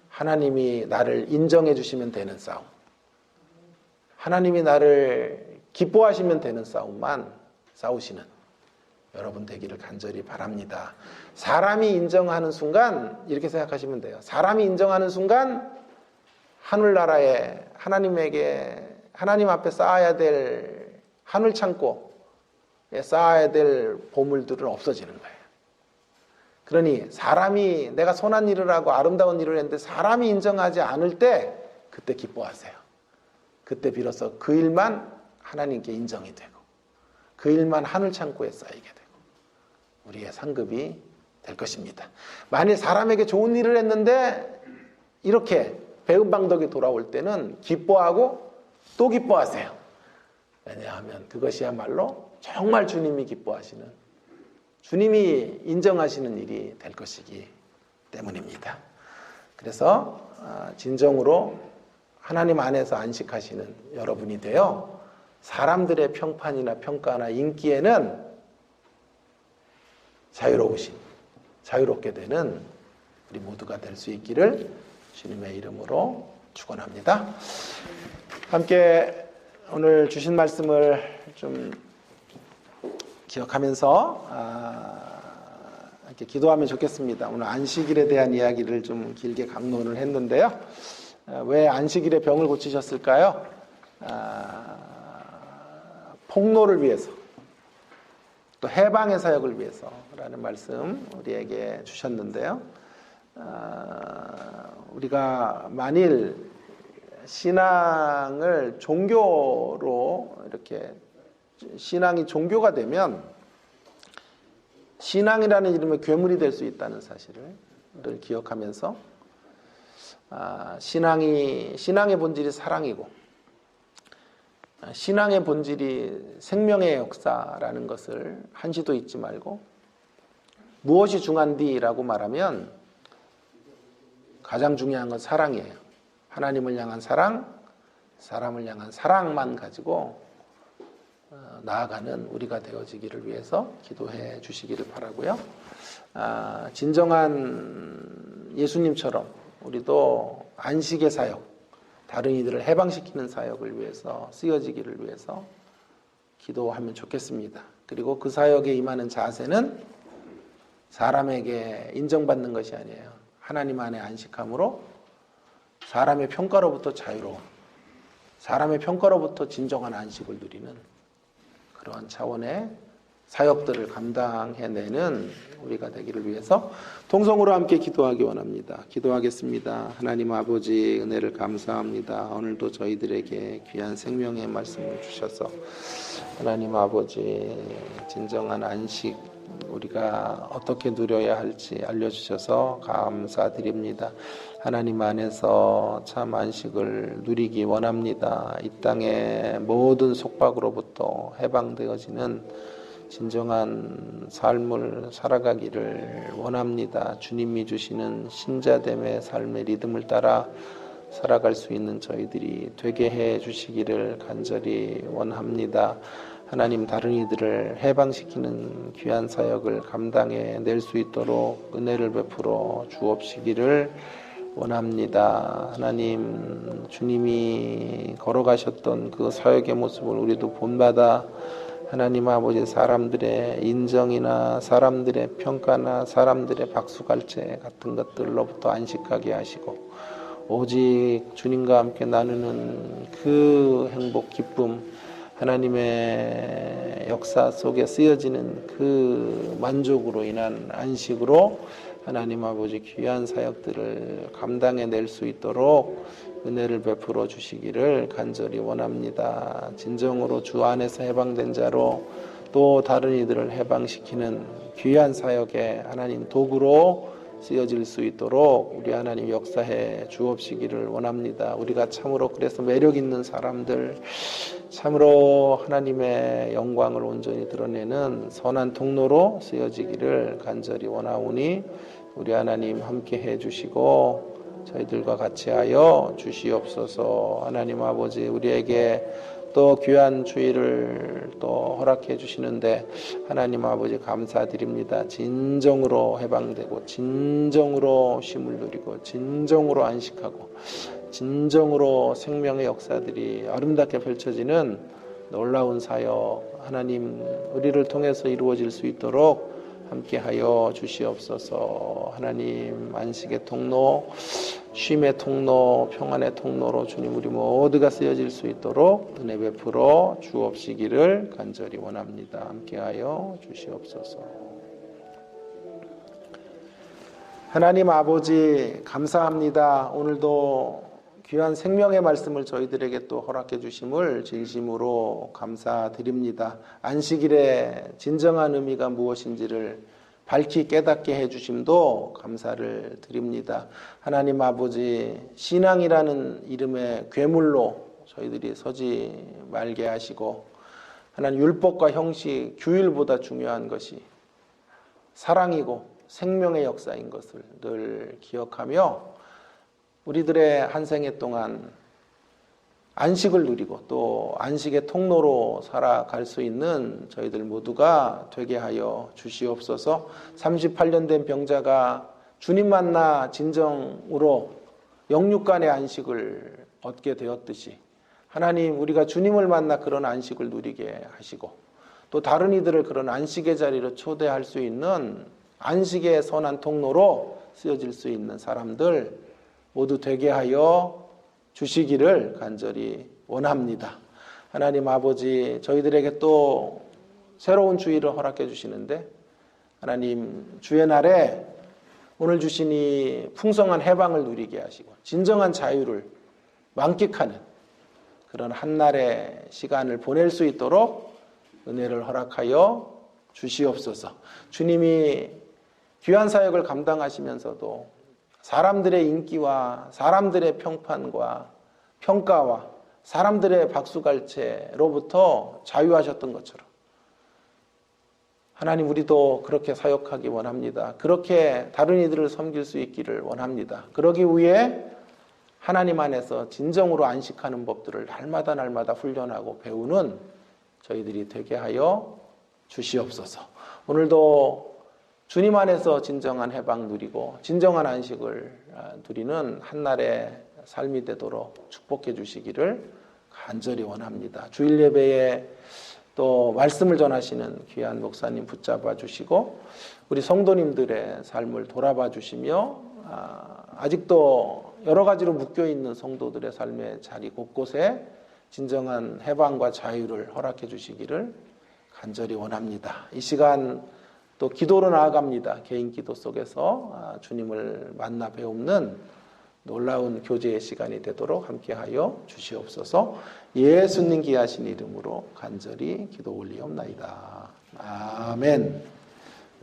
A: 하나님이 나를 인정해 주시면 되는 싸움, 하나님이 나를 기뻐하시면 되는 싸움만 싸우시는 여러분 되기를 간절히 바랍니다. 사람이 인정하는 순간 이렇게 생각하시면 돼요. 사람이 인정하는 순간 하늘나라에 하나님 앞에 쌓아야 될 하늘 창고에 쌓아야 될 보물들은 없어지는 거예요. 그러니 사람이 내가 선한 일을 하고 아름다운 일을 했는데 사람이 인정하지 않을 때 그때 기뻐하세요. 그때 비로소 그 일만 하나님께 인정이 되고 그 일만 하늘 창고에 쌓이게 되고 우리의 상급이 될 것입니다. 만일 사람에게 좋은 일을 했는데 이렇게 배은방덕이 돌아올 때는 기뻐하고 또 기뻐하세요. 왜냐하면 그것이야말로 정말 주님이 기뻐하시는, 주님이 인정하시는 일이 될 것이기 때문입니다. 그래서 진정으로 하나님 안에서 안식하시는 여러분이 되어 사람들의 평판이나 평가나 인기에는 자유롭게 되는 우리 모두가 될 수 있기를 주님의 이름으로 축원합니다. 함께 오늘 주신 말씀을 좀 기억하면서 이렇게 기도하면 좋겠습니다. 오늘 안식일에 대한 이야기를 좀 길게 강론을 했는데요. 왜 안식일에 병을 고치셨을까요? 폭로를 위해서, 또 해방의 사역을 위해서라는 말씀 우리에게 주셨는데요. 우리가 만일 신앙을 종교로 이렇게 신앙이 종교가 되면 신앙이라는 이름의 괴물이 될 수 있다는 사실을 기억하면서 신앙의 본질이 사랑이고 신앙의 본질이 생명의 역사라는 것을 한시도 잊지 말고 무엇이 중요한디라고 말하면 가장 중요한 건 사랑이에요. 하나님을 향한 사랑, 사람을 향한 사랑만 가지고 나아가는 우리가 되어지기를 위해서 기도해 주시기를 바라고요. 진정한 예수님처럼 우리도 안식의 사역, 다른 이들을 해방시키는 사역을 위해서 쓰여지기를 위해서 기도하면 좋겠습니다. 그리고 그 사역에 임하는 자세는 사람에게 인정받는 것이 아니에요. 하나님 안에 안식함으로 사람의 평가로부터 자유로운, 사람의 평가로부터 진정한 안식을 누리는 그러한 차원의 사역들을 감당해내는 우리가 되기를 위해서 동성으로 함께 기도하기 원합니다. 기도하겠습니다. 하나님 아버지, 은혜를 감사합니다. 오늘도 저희들에게 귀한 생명의 말씀을 주셔서 하나님 아버지, 진정한 안식 우리가 어떻게 누려야 할지 알려주셔서 감사드립니다. 하나님 안에서 참 안식을 누리기 원합니다. 이 땅의 모든 속박으로부터 해방되어지는 진정한 삶을 살아가기를 원합니다. 주님이 주시는 신자됨의 삶의 리듬을 따라 살아갈 수 있는 저희들이 되게 해 주시기를 간절히 원합니다. 하나님, 다른 이들을 해방시키는 귀한 사역을 감당해 낼 수 있도록 은혜를 베풀어 주옵시기를 원합니다. 하나님, 주님이 걸어가셨던 그 사역의 모습을 우리도 본받아 하나님 아버지, 사람들의 인정이나 사람들의 평가나 사람들의 박수갈채 같은 것들로부터 안식하게 하시고 오직 주님과 함께 나누는 그 행복, 기쁨, 하나님의 역사 속에 쓰여지는 그 만족으로 인한 안식으로 하나님 아버지 귀한 사역들을 감당해낼 수 있도록 은혜를 베풀어 주시기를 간절히 원합니다. 진정으로 주 안에서 해방된 자로 또 다른 이들을 해방시키는 귀한 사역에 하나님 도구로 쓰여질 수 있도록 우리 하나님 역사해 주옵시기를 원합니다. 우리가 참으로 그래서 매력 있는 사람들, 참으로 하나님의 영광을 온전히 드러내는 선한 통로로 쓰여지기를 간절히 원하오니 우리 하나님 함께 해 주시고 저희들과 같이 하여 주시옵소서. 하나님 아버지, 우리에게 또 귀한 주의를 또 허락해 주시는데 하나님 아버지 감사드립니다. 진정으로 해방되고 진정으로 쉼을 누리고 진정으로 안식하고 진정으로 생명의 역사들이 아름답게 펼쳐지는 놀라운 사역, 하나님 우리를 통해서 이루어질 수 있도록 함께하여 주시옵소서. 하나님, 안식의 통로, 쉼의 통로, 평안의 통로로 주님 우리 모두가 쓰여질 수 있도록 은혜 베풀어 주옵시기를 간절히 원합니다. 함께하여 주시옵소서. 하나님 아버지 감사합니다. 오늘도 귀한 생명의 말씀을 저희들에게 또 허락해 주심을 진심으로 감사드립니다. 안식일의 진정한 의미가 무엇인지를 밝히 깨닫게 해 주심도 감사를 드립니다. 하나님 아버지, 신앙이라는 이름의 괴물로 저희들이 서지 말게 하시고, 하나님 율법과 형식, 규율보다 중요한 것이 사랑이고 생명의 역사인 것을 늘 기억하며 우리들의 한 생애 동안 안식을 누리고 또 안식의 통로로 살아갈 수 있는 저희들 모두가 되게 하여 주시옵소서. 38년 된 병자가 주님 만나 진정으로 영육간의 안식을 얻게 되었듯이 하나님, 우리가 주님을 만나 그런 안식을 누리게 하시고 또 다른 이들을 그런 안식의 자리로 초대할 수 있는 안식의 선한 통로로 쓰여질 수 있는 사람들 모두 되게 하여 주시기를 간절히 원합니다. 하나님 아버지, 저희들에게 또 새로운 주일을 허락해 주시는데 하나님, 주의 날에 오늘 주신 이 풍성한 해방을 누리게 하시고 진정한 자유를 만끽하는 그런 한날의 시간을 보낼 수 있도록 은혜를 허락하여 주시옵소서. 주님이 귀한 사역을 감당하시면서도 사람들의 인기와 사람들의 평판과 평가와 사람들의 박수갈채로부터 자유하셨던 것처럼 하나님, 우리도 그렇게 사역하기 원합니다. 그렇게 다른 이들을 섬길 수 있기를 원합니다. 그러기 위해 하나님 안에서 진정으로 안식하는 법들을 날마다 훈련하고 배우는 저희들이 되게 하여 주시옵소서. 오늘도 주님 안에서 진정한 해방 누리고 진정한 안식을 누리는 한날의 삶이 되도록 축복해 주시기를 간절히 원합니다. 주일 예배에 또 말씀을 전하시는 귀한 목사님 붙잡아 주시고 우리 성도님들의 삶을 돌아봐 주시며 아직도 여러 가지로 묶여있는 성도들의 삶의 자리 곳곳에 진정한 해방과 자유를 허락해 주시기를 간절히 원합니다. 이 시간 또 기도로 나아갑니다. 개인 기도 속에서 주님을 만나 배우는 놀라운 교제의 시간이 되도록 함께하여 주시옵소서. 예수님 귀하신 이름으로 간절히 기도 올리옵나이다. 아멘.